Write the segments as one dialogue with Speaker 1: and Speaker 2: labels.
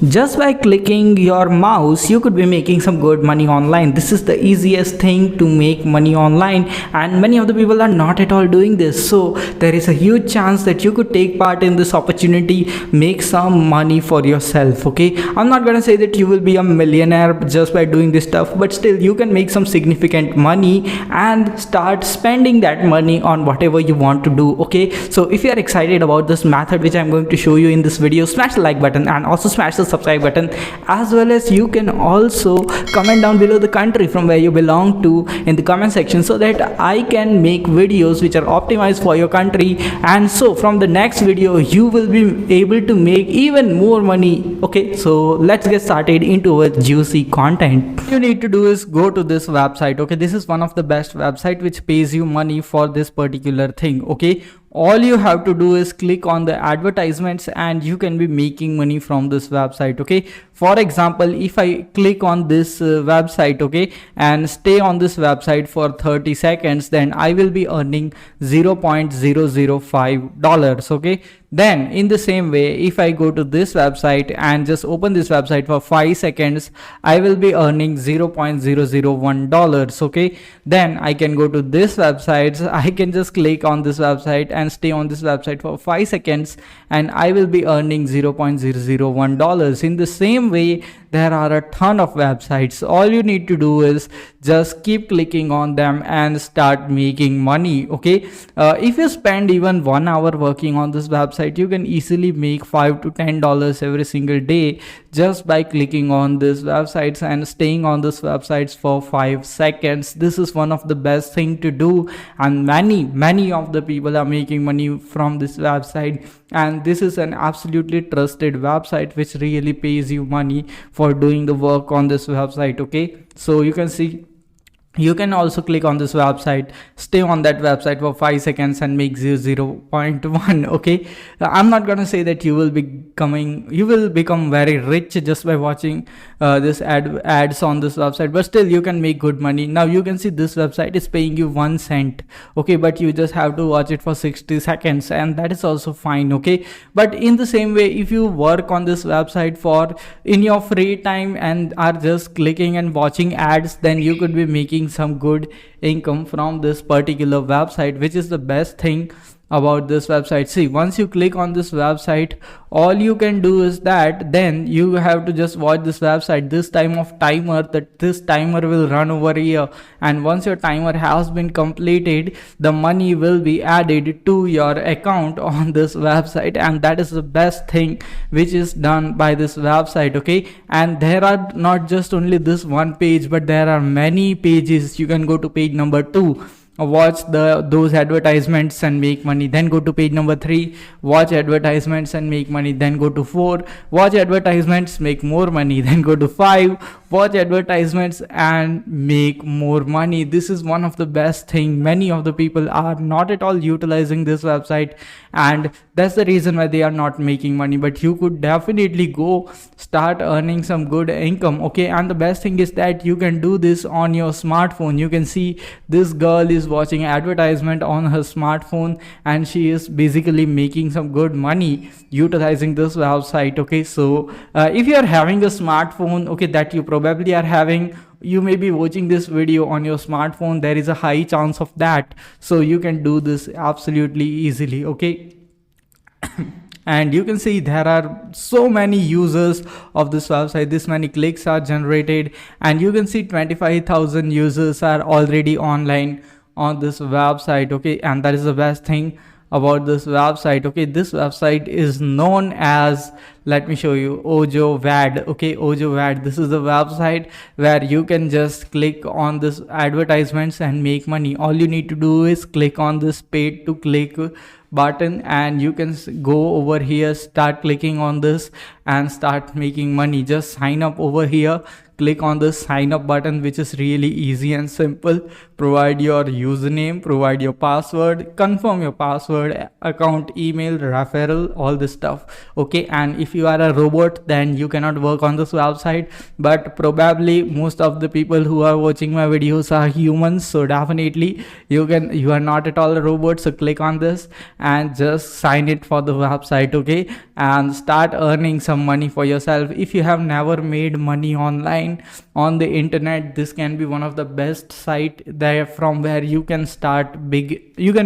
Speaker 1: Just by clicking your mouse, you could be making some good money online. This is the easiest thing to make money online, and many of the people are not at all doing this. So there is a huge chance that you could take part in this opportunity, make some money for yourself. Okay, I'm not gonna say that you will be a millionaire just by doing this stuff, but still you can make some significant money and start spending that money on whatever you want to do. Okay, so if you are excited about this method which I'm going to show you in this video, smash the like button and also smash the subscribe button, as well as you can also comment down below the country from where you belong to in the comment section, so that I can make videos which are optimized for your country, and so from the next video you will be able to make even more money. Okay, so let's get started into our juicy content. What you need to do is go to this website. Okay, this is one of the best website which pays you money for this particular thing. Okay, all you have to do is click on the advertisements and you can be making money from this website. Okay, for example, if I click on this website, okay, and stay on this website for 30 seconds, then I will be earning $0.005. Okay, then in the same way, if I go to this website and just open this website for 5 seconds, I will be earning $0.001. Okay, then I can go to this website, I can just click on this website and stay on this website for 5 seconds and I will be earning $0.001. In the same way, there are a ton of websites. All you need to do is just keep clicking on them and start making money. Okay, if you spend even 1 hour working on this website, you can easily make $5 to $10 every single day just by clicking on these websites and staying on these websites for 5 seconds. This is one of the best thing to do, and many of the people are making money from this website, and this is an absolutely trusted website which really pays you money for doing the work on this website. Okay, so you can see, you can also click on this website, stay on that website for 5 seconds and make 0.1. Okay, I'm not gonna say that you will become very rich just by watching this ads on this website, but still you can make good money. Now you can see this website is paying you 1 cent. Okay, but you just have to watch it for 60 seconds and that is also fine. Okay, but in the same way, if you work on this website for in your free time and are just clicking and watching ads, then you could be making some good income from this particular website, which is the best thing about this website. See, once you click on this website, all you can do is that then you have to just watch this website. This timer will run over here, and once your timer has been completed, the money will be added to your account on this website, and that is the best thing which is done by this website. Okay, and there are not just only this one page, but there are many pages. You can go to page number 2, watch those advertisements and make money, then go to page number 3, watch advertisements and make money, then go to 4, watch advertisements, make more money, then go to 5, watch advertisements and make more money. This is one of the best thing. Many of the people are not at all utilizing this website, and that's the reason why they are not making money, but you could definitely go start earning some good income. Okay, and the best thing is that you can do this on your smartphone. You can see this girl is watching advertisement on her smartphone and she is basically making some good money utilizing this website. Okay, so if you are having a smartphone, okay, that you probably are having, you may be watching this video on your smartphone, there is a high chance of that, so you can do this absolutely easily. Okay, and you can see there are so many users of this website, this many clicks are generated, and you can see 25,000 users are already online on this website. Okay, and that is the best thing about this website. Okay, this website is known as, let me show you, OjoVad. Okay, OjoVad, this is the website where you can just click on this advertisements and make money. All you need to do is click on this paid to click button and you can go over here, start clicking on this and start making money. Just sign up over here, click on the sign up button, which is really easy and simple. Provide your username, provide your password, confirm your password, account, email, referral, all this stuff. Okay, and if you are a robot, then you cannot work on this website, but probably most of the people who are watching my videos are humans, so definitely you are not at all a robot. So click on this and just sign it for the website, okay, and start earning some money for yourself. If you have never made money online on the internet, this can be one of the best site there from where you can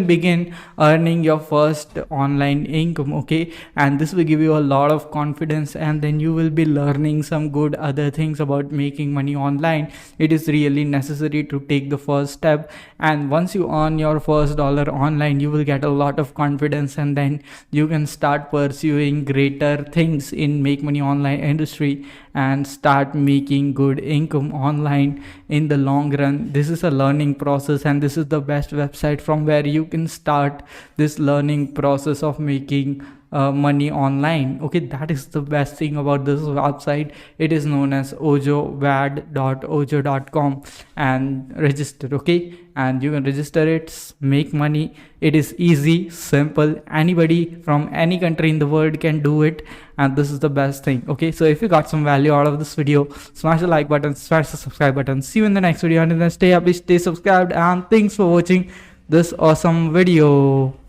Speaker 1: begin earning your first online income, okay, and this will give you a lot of confidence, and then you will be learning some good other things about making money online. It is really necessary to take the first step, and once you earn your first dollar online, you will get a lot of confidence, and then you can start pursuing greater things in make money online industry and start making good income online in the long run. This is a learning process, and this is the best website from where you can start this learning process of making money online. Okay, that is the best thing about this website. It is known as ojowad.ojo.com, and register, okay, and you can register it, make money. It is easy, simple, anybody from any country in the world can do it, and this is the best thing. Okay, so if you got some value out of this video, smash the like button, smash the subscribe button. See you in the next video, and then stay happy, stay subscribed, and thanks for watching this awesome video.